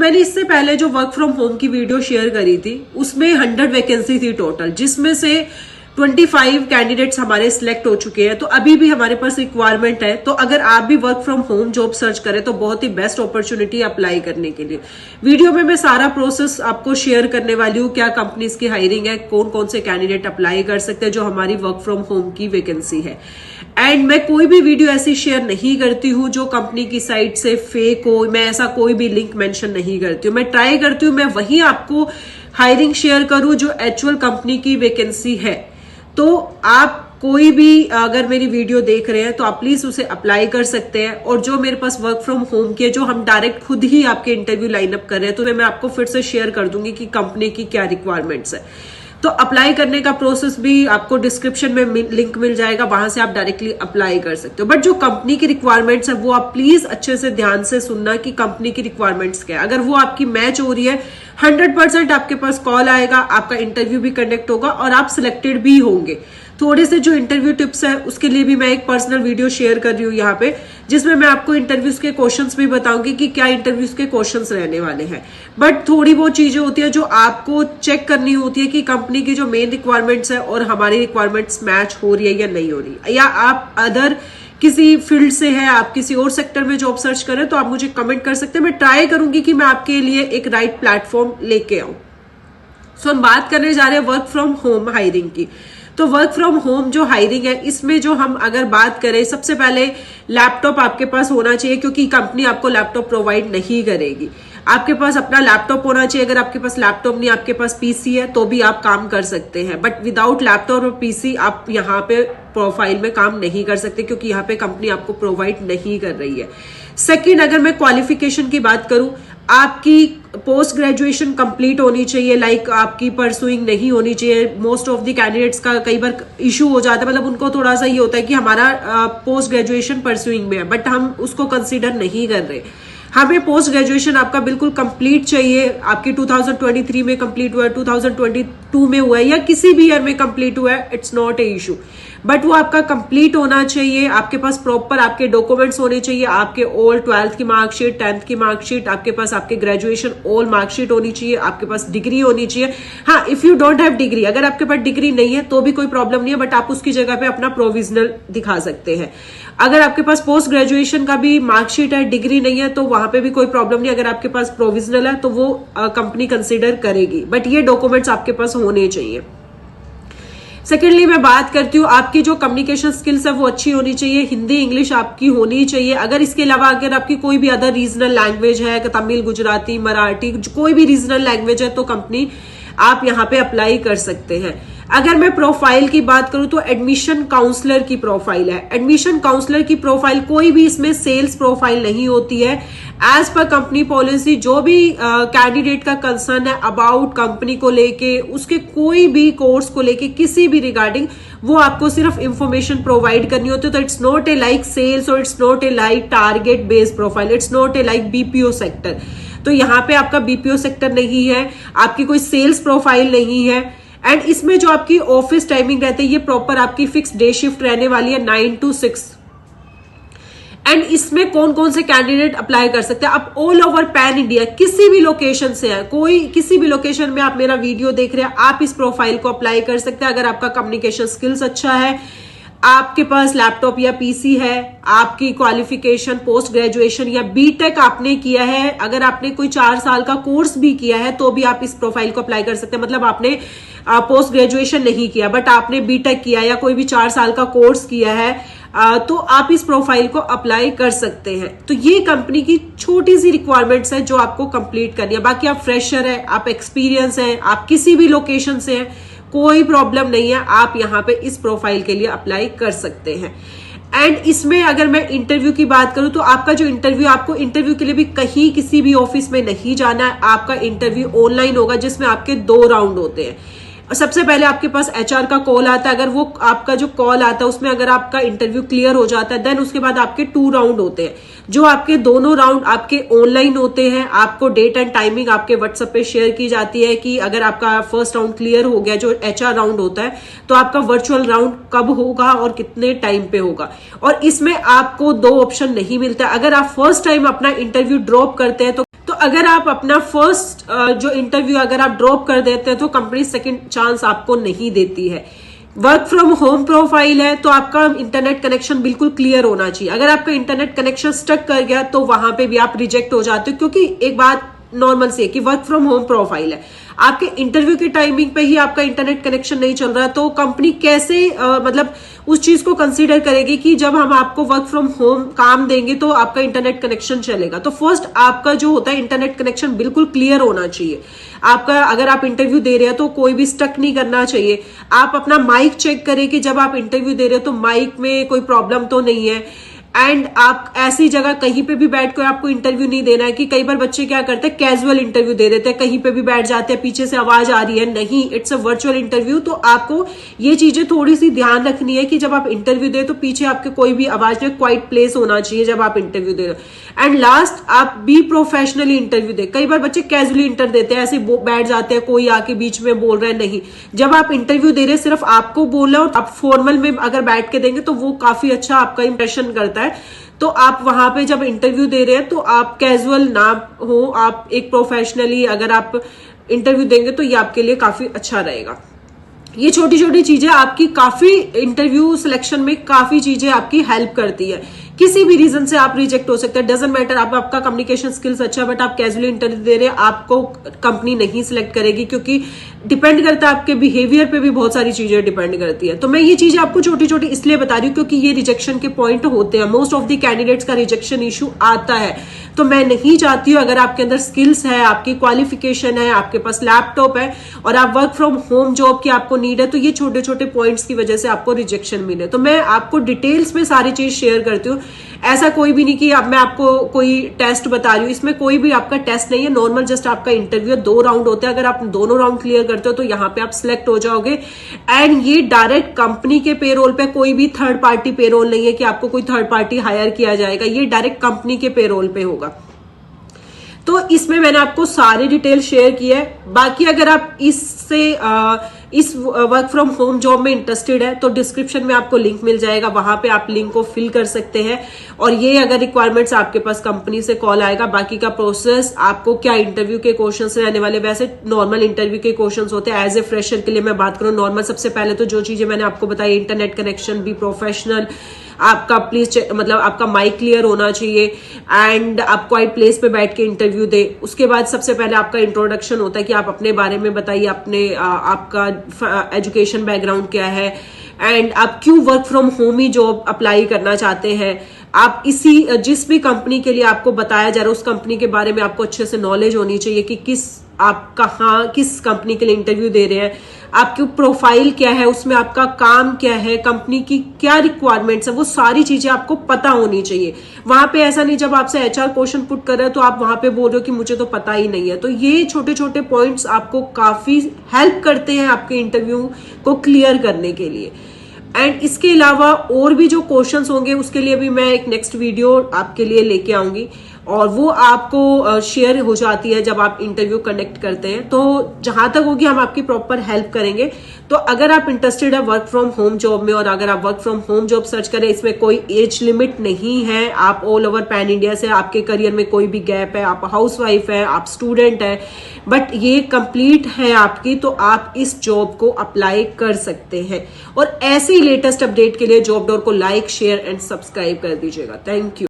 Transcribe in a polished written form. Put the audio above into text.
मैंने इससे पहले जो वर्क फ्रॉम होम की वीडियो शेयर करी थी उसमें 100 वैकेंसी थी टोटल, जिसमें से 25 कैंडिडेट्स हमारे सिलेक्ट हो चुके हैं। तो अभी भी हमारे पास रिक्वायरमेंट है। तो अगर आप भी work from home job search करें तो बहुत ही बेस्ट अपॉर्चुनिटी अप्लाई करने के लिए। वीडियो में मैं सारा प्रोसेस आपको शेयर करने वाली हूँ, क्या कंपनीज की हायरिंग है, कौन कौन से कैंडिडेट अप्लाई कर सकते हैं जो हमारी वर्क फ्रॉम होम की वैकेंसी है। एंड मैं कोई भी वीडियो ऐसी शेयर नहीं करती हूँ जो कंपनी की साइट से फेक हो, मैं ऐसा कोई भी लिंक मेंशन नहीं करती हूँ। मैं ट्राई करती हूँ मैं वही आपको हायरिंग शेयर करूँ जो एक्चुअल कंपनी की वैकेंसी है। तो आप कोई भी अगर मेरी वीडियो देख रहे हैं तो आप प्लीज उसे अप्लाई कर सकते हैं। और जो मेरे पास वर्क फ्रॉम होम के जो हम डायरेक्ट खुद ही आपके इंटरव्यू लाइन अप कर रहे हैं तो मैं आपको फिर से शेयर कर दूंगी कि कंपनी की क्या रिक्वायरमेंट्स है। तो अप्लाई करने का प्रोसेस भी आपको डिस्क्रिप्शन में लिंक मिल जाएगा, वहां से आप डायरेक्टली अप्लाई कर सकते हो। बट जो कंपनी की रिक्वायरमेंट्स है वो आप प्लीज अच्छे से ध्यान से सुनना कि कंपनी की रिक्वायरमेंट्स क्या है। अगर वो आपकी मैच हो रही है 100% आपके पास कॉल आएगा, आपका इंटरव्यू भी कंडक्ट होगा और आप सिलेक्टेड भी होंगे। थोड़े से जो इंटरव्यू टिप्स है उसके लिए भी मैं एक पर्सनल वीडियो शेयर कर रही हूँ यहाँ पे, जिसमें मैं आपको इंटरव्यूज के क्वेश्चंस भी बताऊंगी कि क्या इंटरव्यूज के क्वेश्चंस रहने वाले हैं। बट थोड़ी बहुत चीजें होती है जो आपको चेक करनी होती है कि कंपनी की जो मेन रिक्वायरमेंट्स है और हमारी रिक्वायरमेंट्स मैच हो रही है या नहीं हो रही, या आप अदर किसी फील्ड से है, आप किसी और सेक्टर में जॉब सर्च करें तो आप मुझे कमेंट कर सकते हैं। मैं ट्राई करूंगी कि मैं आपके लिए एक राइट प्लेटफॉर्म लेके आऊं। सो हम बात करने जा रहे हैं वर्क फ्रॉम होम हायरिंग की। तो वर्क फ्रॉम होम जो हायरिंग है इसमें जो हम अगर बात करें, सबसे पहले लैपटॉप आपके पास होना चाहिए क्योंकि कंपनी आपको लैपटॉप प्रोवाइड नहीं करेगी। आपके पास अपना लैपटॉप होना चाहिए। अगर आपके पास लैपटॉप नहीं, आपके पास पीसी है तो भी आप काम कर सकते हैं। बट विदाउट लैपटॉप और पीसी आप यहाँ पे प्रोफाइल में काम नहीं कर सकते क्योंकि यहाँ पे कंपनी आपको प्रोवाइड नहीं कर रही है। सेकंड, अगर मैं क्वालिफिकेशन की बात करूं, आपकी पोस्ट ग्रेजुएशन कंप्लीट होनी चाहिए, लाइक आपकी परसुइंग नहीं होनी चाहिए। मोस्ट ऑफ द कैंडिडेट्स का कई बार इशू हो जाता है, मतलब उनको थोड़ा सा ये होता है कि हमारा पोस्ट ग्रेजुएशन परसुइंग में है, बट हम उसको कंसीडर नहीं कर रहे। हमें पोस्ट ग्रेजुएशन आपका बिल्कुल कंप्लीट चाहिए। आपकी 2023 में कंप्लीट हुआ है, 2022 में हुआ है या किसी भी ईयर में कंप्लीट हुआ है, it's not A issue. But वो आपका कंप्लीट होना चाहिए। आपके पास प्रॉपर आपके डॉक्यूमेंट्स होने चाहिए, आपके ऑल 12th की मार्कशीट, 10th की मार्कशीट, आपके पास आपके ग्रेजुएशन ऑल मार्कशीट होनी चाहिए, आपके पास डिग्री होनी चाहिए। हाँ, if you don't have degree, अगर आपके पास डिग्री नहीं है तो भी कोई प्रॉब्लम नहीं है, बट आप उसकी जगह पे अपना प्रोविजनल दिखा सकते हैं। अगर आपके पास पोस्ट ग्रेजुएशन का भी मार्कशीट है, डिग्री नहीं है, तो वहां पे भी कोई प्रॉब्लम नहीं। अगर आपके पास प्रोविजनल है तो वो कंपनी कंसिडर करेगी, बट ये डॉक्यूमेंट्स आपके पास होने चाहिए। सेकेंडली मैं बात करती हूँ, आपकी जो कम्युनिकेशन स्किल्स है वो अच्छी होनी चाहिए। हिंदी इंग्लिश आपकी होनी चाहिए। अगर इसके अलावा अगर आपकी कोई भी अदर रीजनल लैंग्वेज है, तमिल, गुजराती, मराठी, कोई भी रीजनल लैंग्वेज है तो कंपनी आप यहाँ पे अप्लाई कर सकते हैं। अगर मैं प्रोफाइल की बात करूं तो एडमिशन काउंसलर की प्रोफाइल है। एडमिशन काउंसलर की प्रोफाइल, कोई भी इसमें सेल्स प्रोफाइल नहीं होती है। एज पर कंपनी पॉलिसी जो भी कैंडिडेट का कंसर्न है अबाउट कंपनी को लेके, उसके कोई भी कोर्स को लेके, किसी भी रिगार्डिंग, वो आपको सिर्फ इंफॉर्मेशन प्रोवाइड करनी होती है। तो it's not a like sales और it's not a like target based profile, it's not a like BPO sector. तो यहाँ पे आपका बीपीओ सेक्टर नहीं है, आपकी कोई सेल्स प्रोफाइल नहीं है। एंड इसमें जो आपकी ऑफिस टाइमिंग रहती है ये प्रॉपर आपकी फिक्स डे शिफ्ट रहने वाली है 9 to 6। एंड इसमें कौन कौन से कैंडिडेट अप्लाई कर सकते हैं? आप ऑल ओवर पैन इंडिया किसी भी लोकेशन से है, कोई किसी भी लोकेशन में आप मेरा वीडियो देख रहे हैं, आप इस प्रोफाइल को अप्लाई कर सकते हैं। अगर आपका कम्युनिकेशन स्किल्स अच्छा है, आपके पास लैपटॉप या पीसी है, आपकी क्वालिफिकेशन पोस्ट ग्रेजुएशन या बीटेक आपने किया है, अगर आपने कोई 4 साल का कोर्स भी किया है तो भी आप इस प्रोफाइल को अप्लाई कर सकते हैं। मतलब आपने पोस्ट ग्रेजुएशन नहीं किया बट आपने बीटेक किया या कोई भी 4 साल का कोर्स किया है, तो आप इस प्रोफाइल को अप्लाई कर सकते हैं। तो ये कंपनी की छोटी सी रिक्वायरमेंट्स है जो आपको कंप्लीट करनी है। बाकी आप फ्रेशर है, आप एक्सपीरियंस है, आप किसी भी लोकेशन से हैं, कोई प्रॉब्लम नहीं है, आप यहाँ पे इस प्रोफाइल के लिए अप्लाई कर सकते हैं। एंड इसमें अगर मैं इंटरव्यू की बात करूं तो आपका जो इंटरव्यू, आपको इंटरव्यू के लिए भी कहीं किसी भी ऑफिस में नहीं जाना है। आपका इंटरव्यू ऑनलाइन होगा जिसमें आपके 2 राउंड होते हैं। सबसे पहले आपके पास एचआर का कॉल आता है। अगर वो आपका जो कॉल आता है उसमें अगर आपका इंटरव्यू क्लियर हो जाता है देन उसके बाद आपके 2 राउंड होते हैं, जो आपके दोनों राउंड आपके ऑनलाइन होते हैं। आपको डेट एंड टाइमिंग आपके व्हाट्सएप पे शेयर की जाती है कि अगर आपका फर्स्ट राउंड क्लियर हो गया, जो एचआर राउंड होता है, तो आपका वर्चुअल राउंड कब होगा और कितने टाइम पे होगा। और इसमें आपको 2 ऑप्शन नहीं मिलता। अगर आप फर्स्ट टाइम अपना इंटरव्यू ड्रॉप करते हैं तो अगर आप अपना फर्स्ट जो इंटरव्यू अगर आप ड्रॉप कर देते हैं तो कंपनी सेकंड चांस आपको नहीं देती है। वर्क फ्रॉम होम प्रोफाइल है तो आपका इंटरनेट कनेक्शन बिल्कुल क्लियर होना चाहिए। अगर आपका इंटरनेट कनेक्शन स्टक कर गया तो वहां पे भी आप रिजेक्ट हो जाते हो, क्योंकि एक बात नॉर्मल से कि वर्क फ्रॉम होम प्रोफाइल है, आपके इंटरव्यू की टाइमिंग पे ही आपका इंटरनेट कनेक्शन नहीं चल रहा, तो कंपनी कैसे मतलब उस चीज को कंसीडर करेगी कि जब हम आपको वर्क फ्रॉम होम काम देंगे तो आपका इंटरनेट कनेक्शन चलेगा। तो फर्स्ट आपका जो होता है इंटरनेट कनेक्शन बिल्कुल क्लियर होना चाहिए। आपका अगर आप इंटरव्यू दे रहे हैं तो कोई भी स्टक नहीं करना चाहिए। आप अपना माइक चेक करें कि जब आप इंटरव्यू दे रहे हो तो माइक में कोई प्रॉब्लम तो नहीं है। एंड आप ऐसी जगह कहीं पे भी बैठ कर आपको इंटरव्यू नहीं देना है कि कई बार बच्चे क्या करते हैं कैजुअल इंटरव्यू दे देते हैं, कहीं पे भी बैठ जाते हैं, पीछे से आवाज आ रही है, नहीं, इट्स अ वर्चुअल इंटरव्यू। तो आपको ये चीजें थोड़ी सी ध्यान रखनी है कि जब आप इंटरव्यू दे तो पीछे आपके कोई भी आवाज में क्वाइट प्लेस होना चाहिए जब आप इंटरव्यू दे रहे हो। एंड लास्ट, आप बी प्रोफेशनली इंटरव्यू दे। कई बार बच्चे कैजुअली इंटर देते हैं, ऐसे बैठ जाते हैं, कोई आके बीच में बोल रहा है, नहीं, जब आप इंटरव्यू दे रहे हैं सिर्फ आपको बोलना है और आप फॉर्मल में अगर बैठ के देंगे तो वो काफी अच्छा आपका इंप्रेशन करता है। तो आप वहां पे जब इंटरव्यू दे रहे हैं तो आप कैजुअल ना हो, आप एक प्रोफेशनली अगर आप इंटरव्यू देंगे तो ये आपके लिए काफी अच्छा रहेगा। ये छोटी छोटी चीजें आपकी काफी इंटरव्यू सिलेक्शन में काफी चीजें आपकी हेल्प करती है। किसी भी रीजन से आप रिजेक्ट हो सकते हैं, डजंट मैटर, आपका कम्युनिकेशन स्किल्स अच्छा बट आप कैजुअली इंटरव्यू दे रहे हैं, आपको कंपनी नहीं सिलेक्ट करेगी, क्योंकि डिपेंड करता है आपके बिहेवियर पे भी बहुत सारी चीजें डिपेंड करती है। तो मैं ये चीजें आपको छोटी छोटी इसलिए बता रही हूँ क्योंकि ये रिजेक्शन के पॉइंट होते हैं। मोस्ट ऑफ द कैंडिडेट्स का रिजेक्शन इशू आता है, तो मैं नहीं चाहती हूँ अगर आपके अंदर स्किल्स है, आपकी क्वालिफिकेशन है, आपके पास लैपटॉप है और आप वर्क फ्रॉम होम जॉब की आपको नीड है, तो ये छोटे छोटे पॉइंट्स की वजह से आपको रिजेक्शन मिले। तो मैं आपको डिटेल्स में सारी चीज शेयर करती हूँ। ऐसा कोई भी नहीं कि अब मैं आपको कोई टेस्ट बता रही हूँ, इसमें कोई भी आपका टेस्ट नहीं है, नॉर्मल जस्ट आपका इंटरव्यू 2 राउंड होते हैं। अगर आप दोनों राउंड क्लियर करते हो तो यहाँ पे आप सिलेक्ट हो जाओगे। एंड ये डायरेक्ट कंपनी के पेरोल पे, कोई भी थर्ड पार्टी पेरोल नहीं है कि आपको कोई थर्ड पार्टी हायर किया जाएगा, ये डायरेक्ट कंपनी के पेरोल पे होगा। तो इसमें मैंने आपको सारी डिटेल शेयर की है। बाकी अगर आप इस वर्क फ्रॉम होम जॉब में इंटरेस्टेड है तो डिस्क्रिप्शन में आपको लिंक मिल जाएगा, वहां पे आप लिंक को फिल कर सकते हैं। और ये अगर रिक्वायरमेंट्स आपके पास कंपनी से कॉल आएगा, बाकी का प्रोसेस आपको क्या इंटरव्यू के क्वेश्चंस रहने वाले, वैसे नॉर्मल इंटरव्यू के क्वेश्चंस होते हैं। एज ए फ्रेशर के लिए मैं बात करूं नॉर्मल, सबसे पहले तो जो चीजें मैंने आपको बताई, इंटरनेट कनेक्शन भी प्रोफेशनल, आपका प्लीज मतलब आपका माइक क्लियर होना चाहिए एंड आप क्वाइट प्लेस पे बैठ के इंटरव्यू दे। उसके बाद सबसे पहले आपका इंट्रोडक्शन होता है कि आप अपने बारे में बताइए, अपने आपका एजुकेशन बैकग्राउंड क्या है एंड आप क्यों work from home he job apply करना चाहते हैं। आप जिस भी कंपनी के लिए आपको बताया जा रहा है उस कंपनी के बारे में आपको अच्छे से नॉलेज होनी चाहिए कि आप कहाँ किस कंपनी के लिए इंटरव्यू दे रहे हैं, आपकी प्रोफाइल क्या है, उसमें आपका काम क्या है, कंपनी की क्या रिक्वायरमेंट्स है, वो सारी चीजें आपको पता होनी चाहिए। वहां पे ऐसा नहीं जब आपसे एचआर क्वेश्चन पुट कर रहे हो तो आप वहां पे बोल रहे हो कि मुझे तो पता ही नहीं है। तो ये छोटे छोटे पॉइंट्स आपको काफी हेल्प करते हैं आपके इंटरव्यू को क्लियर करने के लिए। एंड इसके अलावा और भी जो क्वेश्चंस होंगे उसके लिए भी मैं एक नेक्स्ट वीडियो आपके लिए लेके आऊंगी और वो आपको शेयर हो जाती है जब आप इंटरव्यू कंडक्ट करते हैं। तो जहां तक होगी हम आपकी प्रॉपर हेल्प करेंगे। तो अगर आप इंटरेस्टेड है वर्क फ्रॉम होम जॉब में और अगर आप work from home job search करें, इसमें कोई एज लिमिट नहीं है, आप ऑल ओवर पैन इंडिया से, आपके करियर में कोई भी गैप है, आप हाउसवाइफ है, आप स्टूडेंट है, बट ये कंप्लीट है आपकी, तो आप इस जॉब को अप्लाई कर सकते हैं। और ऐसे ही लेटेस्ट अपडेट के लिए जॉब डोर को लाइक, शेयर एंड सब्सक्राइब कर दीजिएगा। Thank you.